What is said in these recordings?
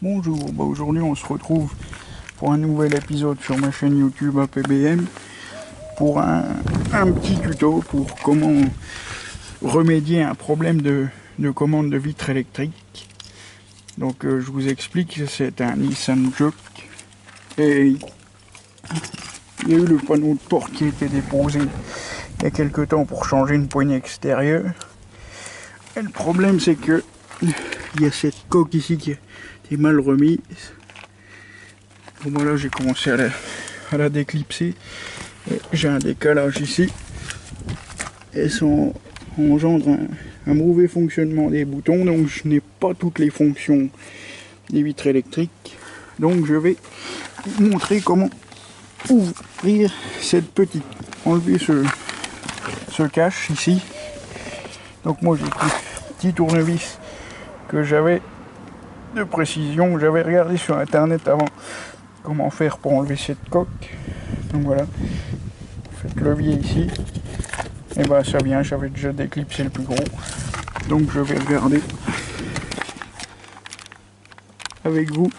Bonjour, aujourd'hui on se retrouve pour un nouvel épisode sur ma chaîne YouTube APBM pour un petit tuto pour comment remédier à un problème de commande de vitre électrique. Donc je vous explique, c'est un Nissan Juke et il y a eu le panneau de porte qui a été déposé il y a quelques temps pour changer une poignée extérieure. Et le problème c'est que il y a cette coque ici qui est mal remise. Bon, voilà, j'ai commencé à la déclipser. J'ai un décalage ici. Et ça engendre un mauvais fonctionnement des boutons. Donc je n'ai pas toutes les fonctions des vitres électriques. Donc je vais vous montrer comment ouvrir cette petite. Enlever ce cache ici. Donc moi j'ai pris un petit tournevis que j'avais de précision, j'avais regardé sur internet avant comment faire pour enlever cette coque. Donc voilà, faites levier ici, et bah ça vient, j'avais déjà déclipsé le plus gros. Donc je vais regarder avec vous,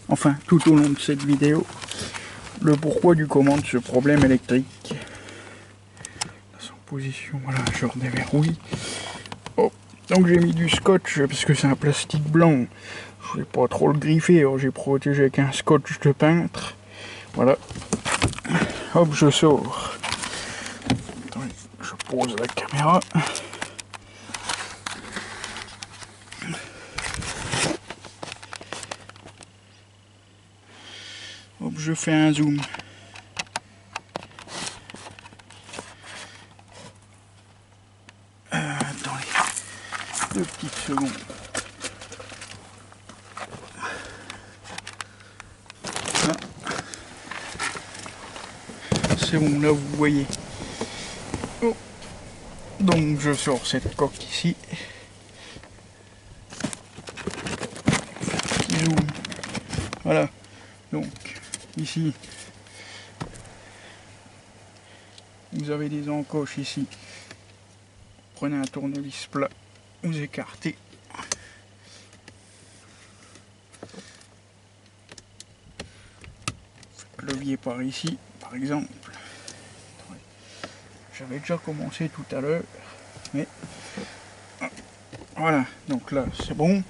enfin tout au long de cette vidéo, le pourquoi du comment de ce problème électrique. Son position, voilà, je redéverrouille. Oh. Donc j'ai mis du scotch parce que c'est un plastique blanc. Je vais pas trop le griffer, alors j'ai protégé avec un scotch de peintre. Voilà. Hop, je sors. Attendez, je pose la caméra. Hop, je fais un zoom. Attendez, 2 petites secondes. C'est bon, là vous voyez. Oh. Donc je sors cette coque ici. Petit zoom. Voilà. Donc ici, vous avez des encoches ici. Prenez un tournevis plat, vous écartez. Faites levier par ici, par exemple. J'avais déjà commencé tout à l'heure, mais voilà, donc là c'est bon.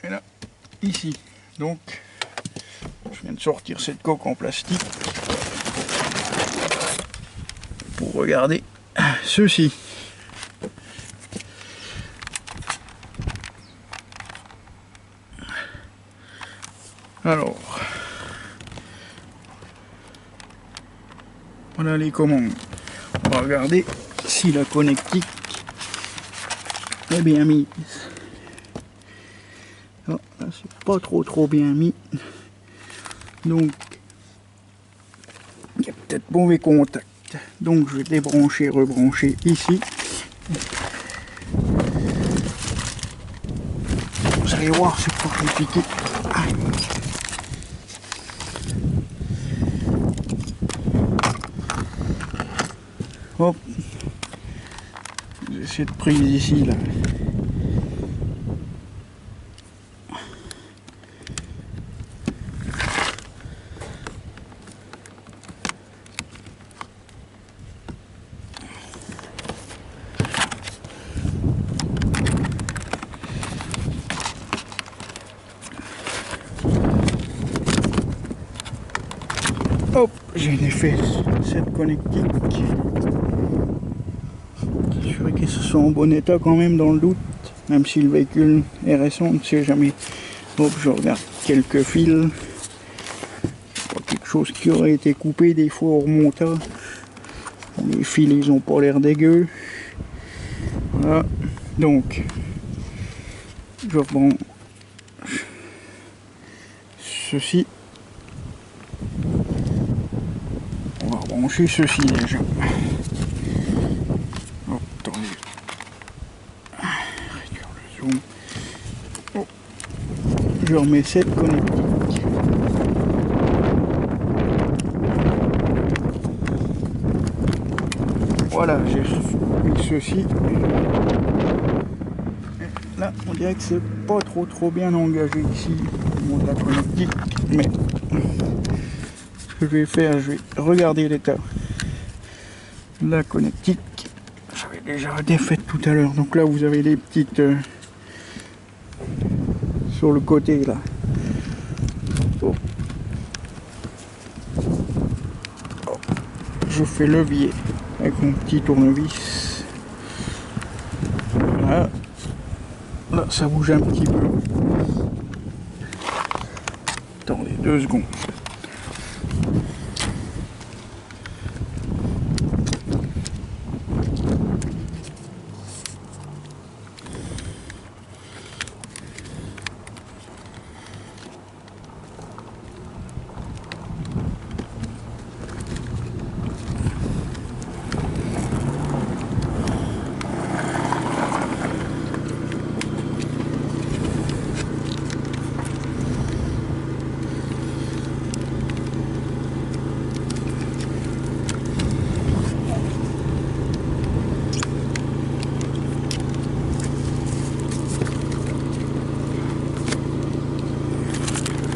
Et là, ici, donc je viens de sortir cette coque en plastique pour regarder ceci. Alors, voilà les commandes. On va regarder si la connectique est bien mise. Oh, là c'est pas trop bien mis. Donc, il y a peut-être mauvais contact. Donc je vais débrancher, rebrancher ici. Vous allez voir, c'est pas compliqué. Hop. Cette prise ici là. Hop, j'ai défait cette connectique. Je ferai qu'ils sont en bon état quand même dans le doute, même si le véhicule est récent, on ne sait jamais. Hop, je regarde quelques fils. Pas quelque chose qui aurait été coupé des fois au remontant. Les fils ils ont pas l'air dégueux. Voilà, donc je reprends ceci. On va brancher ceci déjà. Oh, attendez. Réduire le zoom. Oh. Je remets cette connectique. Voilà, j'ai mis ceci. là, on dirait que c'est pas trop bien engagé ici, au monde de la connectique, mais ce que je vais faire, je vais regarder l'état de la connectique. J'avais déjà défait tout à l'heure, donc là vous avez les petites sur le côté là. Oh. Oh. Je fais levier avec mon petit tournevis. Voilà. Là ça bouge un petit peu. Attendez 2 secondes.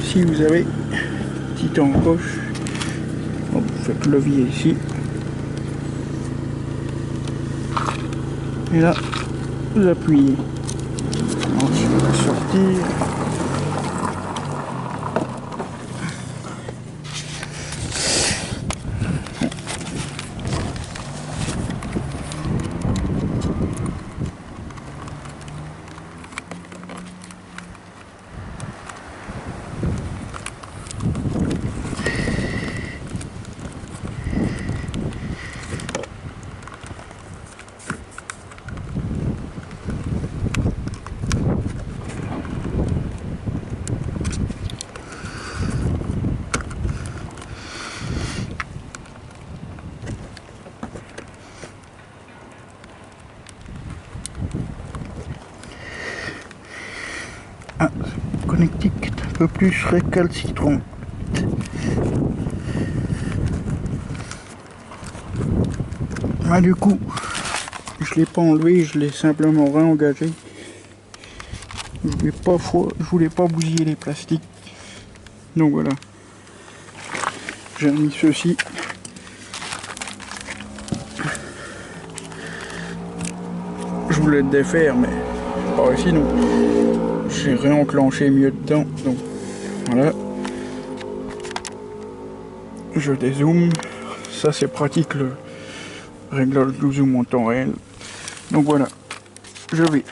Si vous avez petit encoche, bon, vous faites levier ici, et là vous appuyez. Ensuite on va sortir. Ah, connectique est un peu plus récalcitrante. Ah, du coup, je l'ai pas enlevé, je l'ai simplement réengagé. Je voulais pas bousiller les plastiques. Donc voilà. J'ai mis ceci. Je voulais le défaire, mais pas réussi, donc j'ai réenclenché mieux dedans. Donc voilà. Je dézoome. Ça c'est pratique, le réglage du zoom en temps réel. Donc voilà. Je vais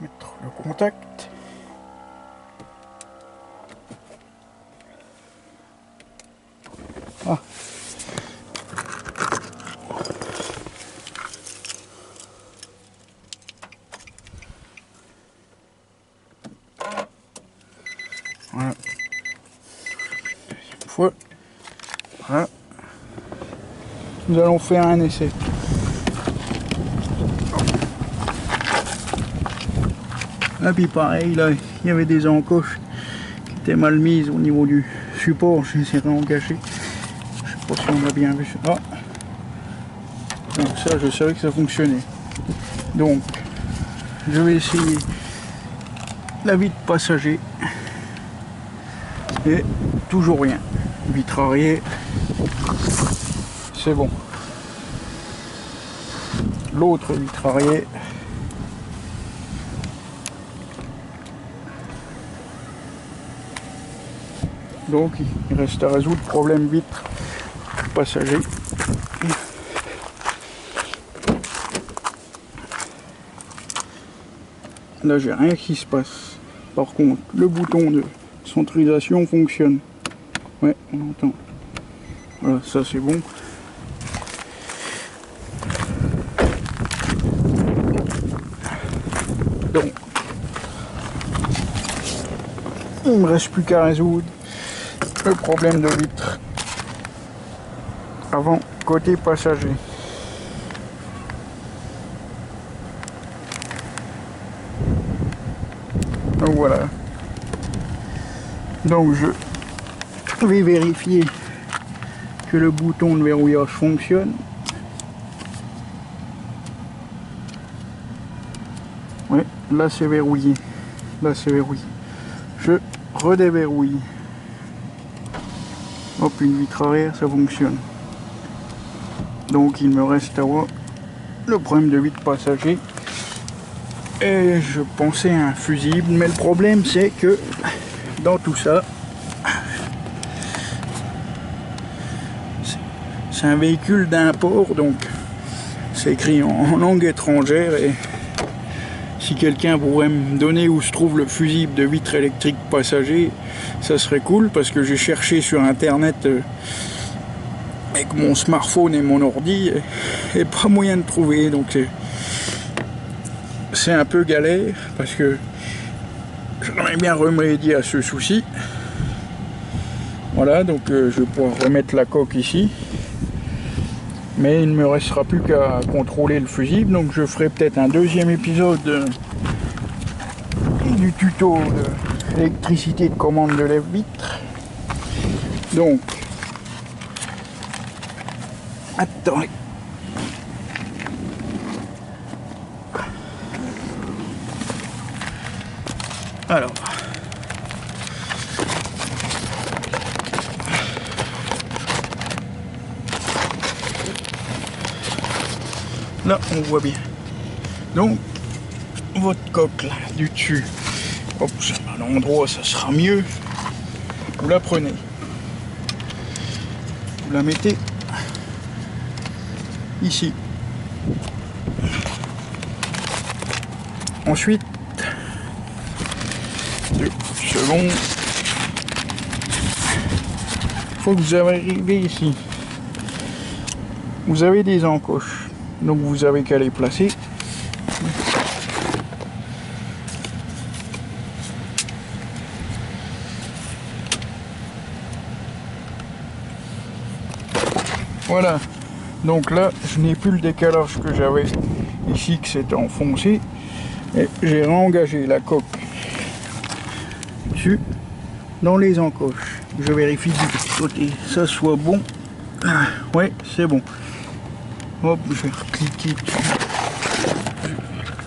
mettre le contact. Ah. Voilà. Deuxième fois. Voilà. Nous allons faire un essai. Là puis pareil, là il y avait des encoches qui étaient mal mises au niveau du support, j'ai essayé d'en cacher. Je sais pas si on a bien vu ça. Ah. Donc ça je savais que ça fonctionnait. Donc je vais essayer la vitre passager. Et toujours rien. Vitre arrière. C'est bon. L'autre vitre arrière. Donc il reste à résoudre le problème vitre passager. Là j'ai rien qui se passe. Par contre le bouton de centrisation fonctionne. Ouais, on entend. Voilà, ça c'est bon. Donc il ne me reste plus qu'à résoudre le problème de vitre avant côté passager. Donc voilà. Donc je vais vérifier que le bouton de verrouillage fonctionne. Oui, là c'est verrouillé. Là c'est verrouillé. Je redéverrouille. Hop, une vitre arrière, ça fonctionne. Donc il me reste à voir le problème de vitre passager. Et je pensais à un fusible, mais le problème c'est que dans tout ça, c'est un véhicule d'import, donc c'est écrit en langue étrangère, et si quelqu'un pourrait me donner où se trouve le fusible de vitre électrique passager, ça serait cool, parce que j'ai cherché sur internet avec mon smartphone et mon ordi, et pas moyen de trouver, donc c'est un peu galère, parce que j'aimerais bien remédier à ce souci. Voilà, donc je vais pouvoir remettre la coque ici. Mais il ne me restera plus qu'à contrôler le fusible, donc je ferai peut-être un deuxième épisode du tuto de l'électricité de commande de lève-vitre. Donc, attendez. Alors, là on voit bien. Donc votre coque là du dessus, hop, à l'endroit ça sera mieux. Vous la prenez, vous la mettez ici. Ensuite, 2 secondes. Une fois que vous arrivez ici, vous avez des encoches. Donc vous avez qu'à les placer. Voilà. Donc là, je n'ai plus le décalage que j'avais ici, que c'était enfoncé. Et j'ai réengagé la coque dessus dans les encoches. Je vérifie du côté ça soit bon. Ouais, c'est bon. Hop, je vais recliquer dessus.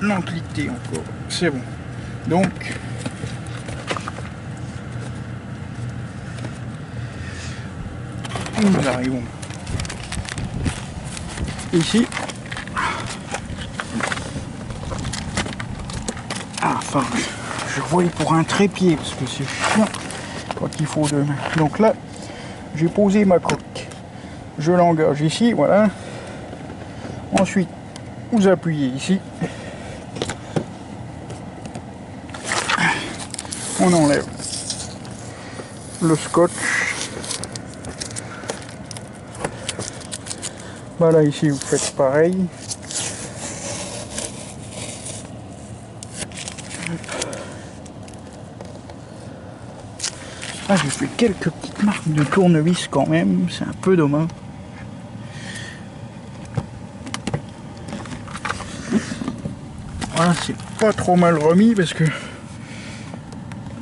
Non, cliquer encore. C'est bon. Donc, nous arrivons ici. Ah, enfin, je voyais pour un trépied parce que c'est chiant quand il faut deux mains. Donc là, j'ai posé ma coque. Je l'engage ici, voilà. Ensuite, vous appuyez ici. On enlève le scotch. Voilà, ici vous faites pareil. Ah, j'ai fait quelques petites marques de tournevis quand même, c'est un peu dommage. Voilà, c'est pas trop mal remis parce que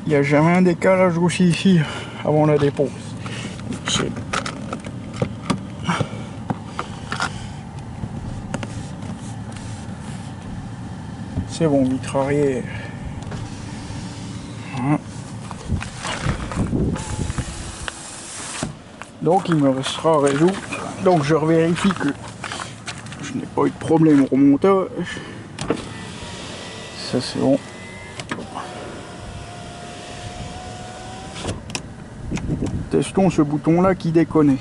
il n'y a jamais un décalage aussi ici avant la dépose. C'est bon, vitre arrière. Voilà. Donc il me restera à résoudre. Donc je revérifie que je n'ai pas eu de problème au remontage. Ça c'est bon. Testons ce bouton là qui déconne.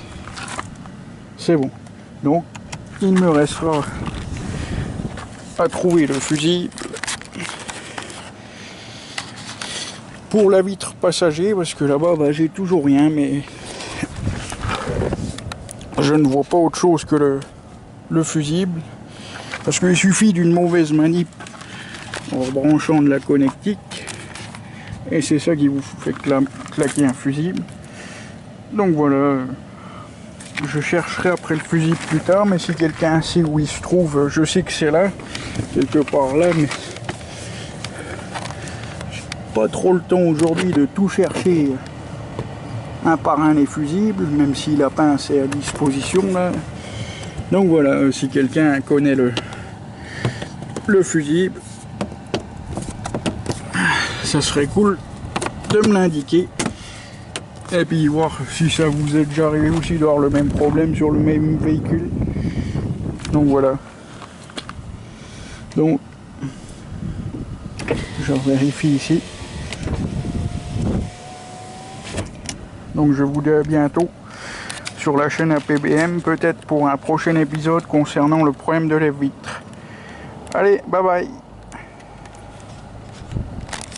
C'est bon. Donc il me restera à trouver le fusible pour la vitre passager, parce que là-bas bah, j'ai toujours rien, mais je ne vois pas autre chose que le fusible, parce qu'il suffit d'une mauvaise manip en rebranchant de la connectique et c'est ça qui vous fait claquer un fusible. Donc voilà, je chercherai après le fusible plus tard, mais si quelqu'un sait où il se trouve, je sais que c'est là, quelque part là, mais j'ai pas trop le temps aujourd'hui de tout chercher un par un les fusibles, même si la pince est à disposition là. Donc voilà, si quelqu'un connaît le fusible, ça serait cool de me l'indiquer. Et puis voir si ça vous est déjà arrivé aussi d'avoir le même problème sur le même véhicule. Donc voilà. Donc je vérifie ici. Donc je vous dis à bientôt sur la chaîne APBM, peut-être pour un prochain épisode concernant le problème de la vitre. Allez, bye bye.